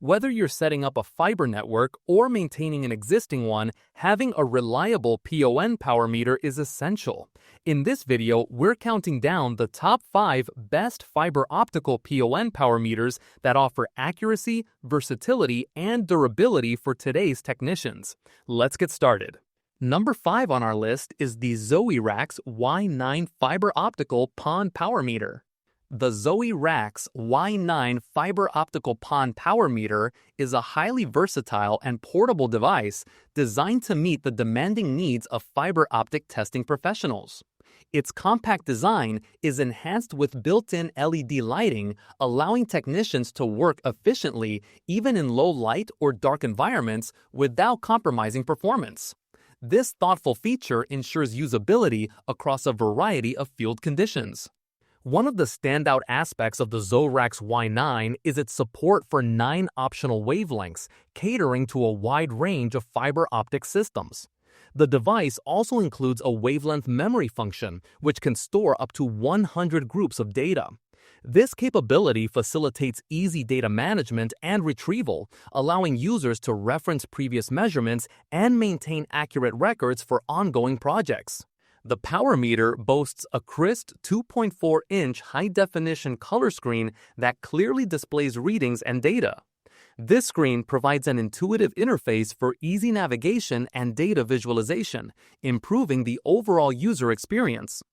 Whether you're setting up a fiber network or maintaining an existing one, having a reliable PON power meter is essential. In this video, we're counting down the top 5 best fiber optical PON power meters that offer accuracy, versatility, and durability for today's technicians. Let's get started. Number 5 on our list is the ZoeRax Y9 Fiber Optical PON Power Meter. The ZoeRax Y9 Fiber Optical PON Power Meter is a highly versatile and portable device designed to meet the demanding needs of fiber optic testing professionals. Its compact design is enhanced with built-in LED lighting, allowing technicians to work efficiently even in low light or dark environments without compromising performance. This thoughtful feature ensures usability across a variety of field conditions. One of the standout aspects of the ZoeRax Y9 is its support for 9 optional wavelengths, catering to a wide range of fiber optic systems. The device also includes a wavelength memory function, which can store up to 100 groups of data. This capability facilitates easy data management and retrieval, allowing users to reference previous measurements and maintain accurate records for ongoing projects. The power meter boasts a crisp 2.4-inch high-definition color screen that clearly displays readings and data. This screen provides an intuitive interface for easy navigation and data visualization, improving the overall user experience.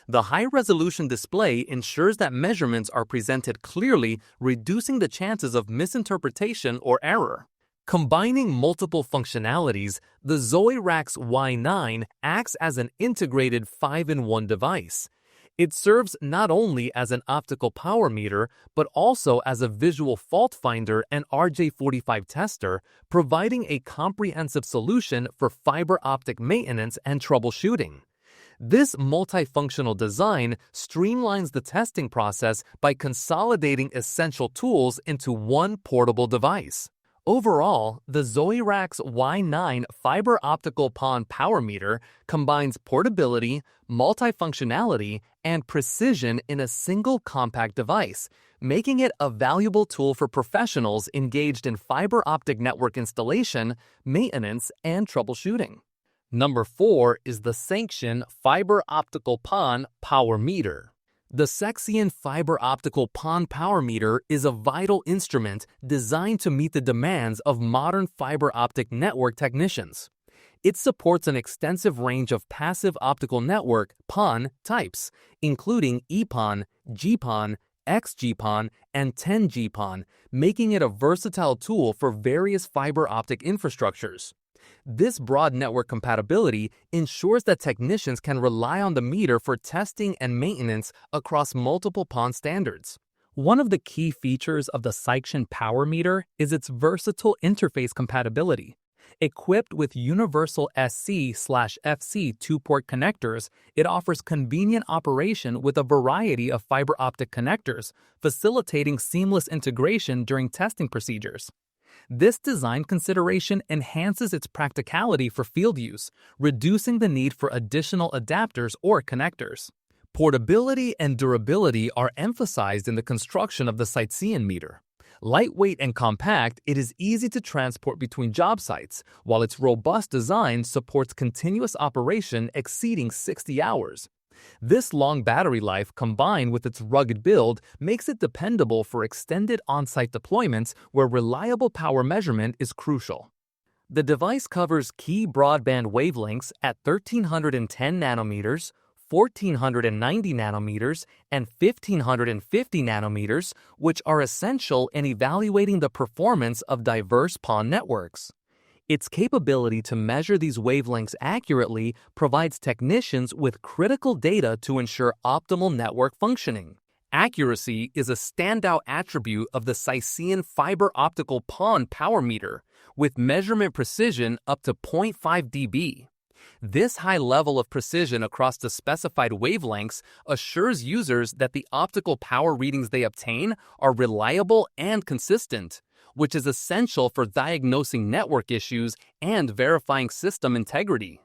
The high-resolution display ensures that measurements are presented clearly, reducing the chances of misinterpretation or error. Combining multiple functionalities, the ZoeRax Y9 acts as an integrated 5-in-1 device. It serves not only as an optical power meter, but also as a visual fault finder and RJ45 tester, providing a comprehensive solution for fiber optic maintenance and troubleshooting. This multifunctional design streamlines the testing process by consolidating essential tools into one portable device. Overall, the ZoeRax Y9 Fiber Optical PON Power Meter combines portability, multifunctionality, and precision in a single compact device, making it a valuable tool for professionals engaged in fiber optic network installation, maintenance, and troubleshooting. Number 4 is the Saixian Fiber Optical PON Power Meter. The Saixian Fiber Optical PON Power Meter is a vital instrument designed to meet the demands of modern fiber optic network technicians. It supports an extensive range of passive optical network PON types, including EPON, GPON, XGPON, and 10GPON, making it a versatile tool for various fiber optic infrastructures. This broad network compatibility ensures that technicians can rely on the meter for testing and maintenance across multiple PON standards. One of the key features of the Saixian Power Meter is its versatile interface compatibility. Equipped with universal SC/FC 2-port connectors, it offers convenient operation with a variety of fiber optic connectors, facilitating seamless integration during testing procedures. This design consideration enhances its practicality for field use, reducing the need for additional adapters or connectors. Portability and durability are emphasized in the construction of the Saixian meter. Lightweight and compact, it is easy to transport between job sites, while its robust design supports continuous operation exceeding 60 hours. This long battery life combined with its rugged build makes it dependable for extended on-site deployments where reliable power measurement is crucial. The device covers key broadband wavelengths at 1310 nanometers, 1490 nanometers, and 1550 nanometers, which are essential in evaluating the performance of diverse PON networks. Its capability to measure these wavelengths accurately provides technicians with critical data to ensure optimal network functioning. Accuracy is a standout attribute of the Saixian Fiber Optical PON Power Meter, with measurement precision up to 0.5 dB. This high level of precision across the specified wavelengths assures users that the optical power readings they obtain are reliable and consistent, which is essential for diagnosing network issues and verifying system integrity.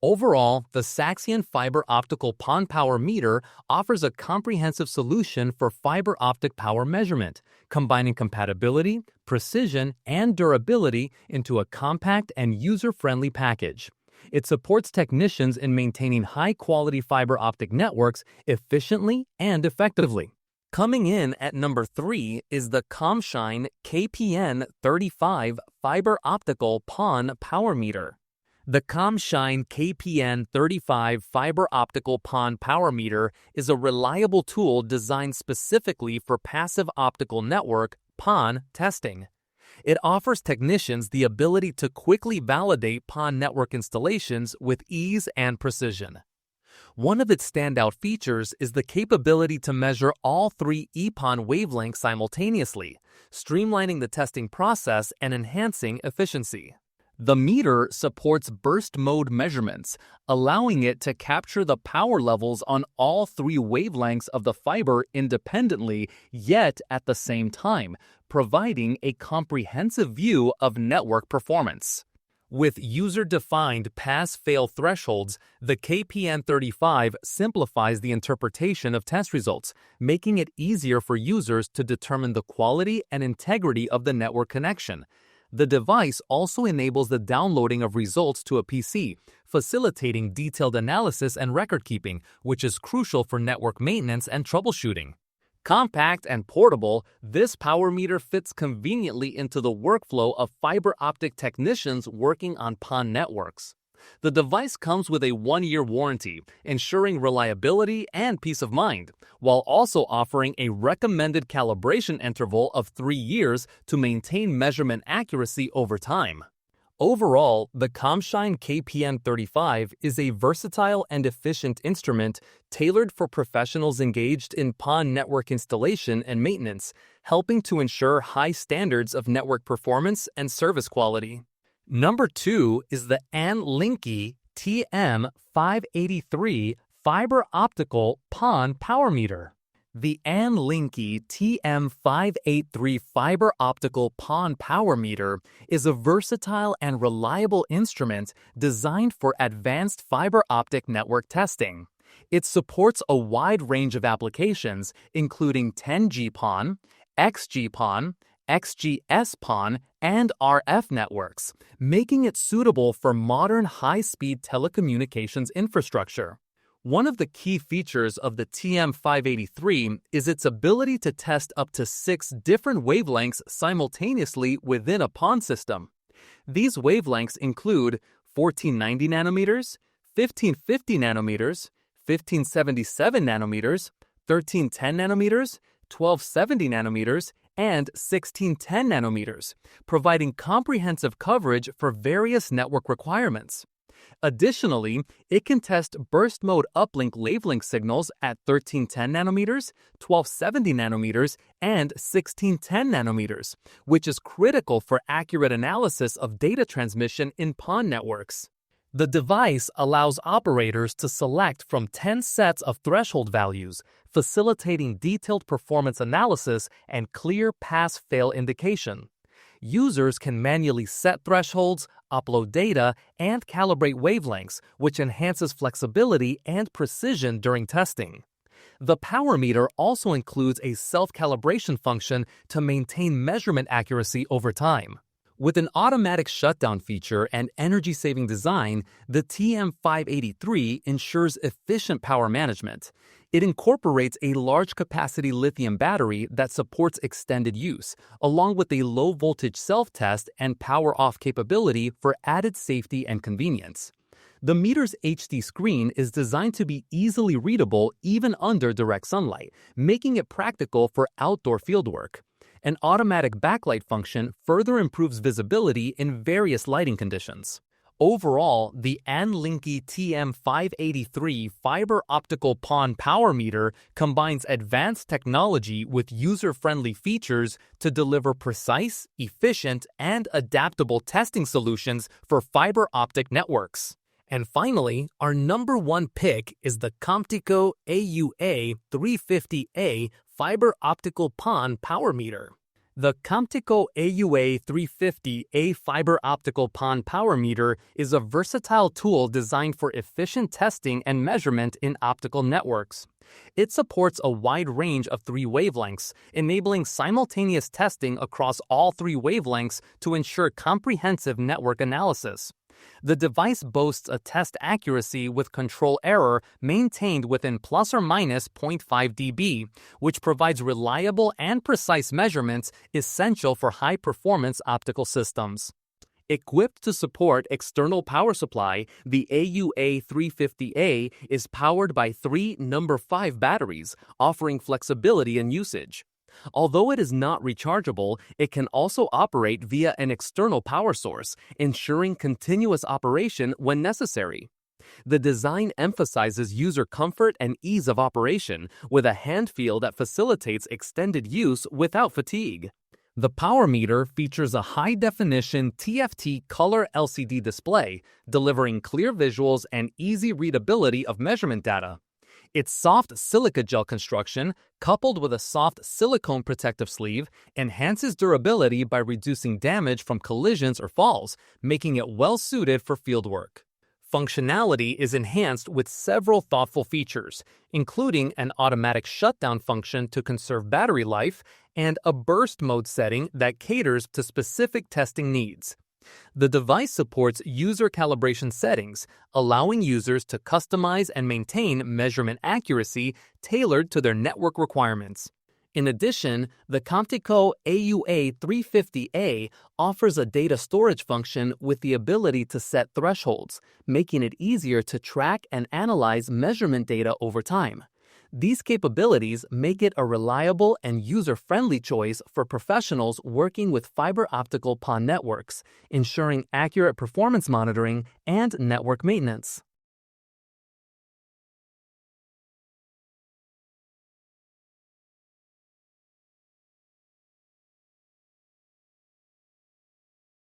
Overall, the Saixian Fiber Optical PON Power Meter offers a comprehensive solution for fiber optic power measurement, combining compatibility, precision, and durability into a compact and user-friendly package. It supports technicians in maintaining high-quality fiber optic networks efficiently and effectively. Coming in at number 3 is the Komshine KPN-35 Fiber Optical PON Power Meter. The Komshine KPN-35 Fiber Optical PON Power Meter is a reliable tool designed specifically for passive optical network (PON) testing. It offers technicians the ability to quickly validate PON network installations with ease and precision. One of its standout features is the capability to measure all 3 EPON wavelengths simultaneously, streamlining the testing process and enhancing efficiency. The meter supports burst mode measurements, allowing it to capture the power levels on all 3 wavelengths of the fiber independently, yet at the same time, providing a comprehensive view of network performance. With user-defined pass-fail thresholds, the KPN-35 simplifies the interpretation of test results, making it easier for users to determine the quality and integrity of the network connection. The device also enables the downloading of results to a PC, facilitating detailed analysis and record-keeping, which is crucial for network maintenance and troubleshooting. Compact and portable, this power meter fits conveniently into the workflow of fiber optic technicians working on PON networks. The device comes with a 1-year warranty, ensuring reliability and peace of mind, while also offering a recommended calibration interval of 3 years to maintain measurement accuracy over time. Overall, the Komshine KPN-35 is a versatile and efficient instrument tailored for professionals engaged in PON network installation and maintenance, helping to ensure high standards of network performance and service quality. Number 2 is the AnnLinkee TM583 Fiber Optical PON Power Meter. The AnnLinkee TM583 Fiber Optical PON Power Meter is a versatile and reliable instrument designed for advanced fiber optic network testing. It supports a wide range of applications, including 10G PON, XG PON, XGS PON, and RF networks, making it suitable for modern high-speed telecommunications infrastructure. One of the key features of the TM583 is its ability to test up to 6 different wavelengths simultaneously within a PON system. These wavelengths include 1490 nanometers, 1550 nanometers, 1577 nanometers, 1310 nanometers, 1270 nanometers, and 1610 nanometers, providing comprehensive coverage for various network requirements. Additionally, it can test burst mode uplink wavelength signals at 1310 nanometers, 1270 nanometers, and 1610 nanometers, which is critical for accurate analysis of data transmission in PON networks. The device allows operators to select from 10 sets of threshold values, facilitating detailed performance analysis and clear pass-fail indication. Users can manually set thresholds, upload data, and calibrate wavelengths, which enhances flexibility and precision during testing. The power meter also includes a self-calibration function to maintain measurement accuracy over time. With an automatic shutdown feature and energy-saving design, the TM583 ensures efficient power management. It incorporates a large-capacity lithium battery that supports extended use, along with a low-voltage self-test and power-off capability for added safety and convenience. The meter's HD screen is designed to be easily readable even under direct sunlight, making it practical for outdoor fieldwork. An automatic backlight function further improves visibility in various lighting conditions. Overall, the AnnLinkee TM583 Fiber Optical PON Power Meter combines advanced technology with user-friendly features to deliver precise, efficient, and adaptable testing solutions for fiber optic networks. And finally, our number 1 pick is the Comptyco AUA-350A Fiber Optical PON Power Meter. The Comptyco AUA-350A fiber optical PON power meter is a versatile tool designed for efficient testing and measurement in optical networks. It supports a wide range of 3 wavelengths, enabling simultaneous testing across all 3 wavelengths to ensure comprehensive network analysis. The device boasts a test accuracy with control error maintained within plus or minus 0.5 dB, which provides reliable and precise measurements essential for high-performance optical systems. Equipped to support external power supply, the AUA-350A is powered by 3 number 5 batteries, offering flexibility in usage. Although it is not rechargeable, it can also operate via an external power source, ensuring continuous operation when necessary. The design emphasizes user comfort and ease of operation, with a hand feel that facilitates extended use without fatigue. The power meter features a high-definition TFT color LCD display, delivering clear visuals and easy readability of measurement data. Its soft silica gel construction, coupled with a soft silicone protective sleeve, enhances durability by reducing damage from collisions or falls, making it well-suited for fieldwork. Functionality is enhanced with several thoughtful features, including an automatic shutdown function to conserve battery life and a burst mode setting that caters to specific testing needs. The device supports user calibration settings, allowing users to customize and maintain measurement accuracy tailored to their network requirements. In addition, the Comptyco AUA-350A offers a data storage function with the ability to set thresholds, making it easier to track and analyze measurement data over time. These capabilities make it a reliable and user-friendly choice for professionals working with fiber optical PON networks, ensuring accurate performance monitoring and network maintenance.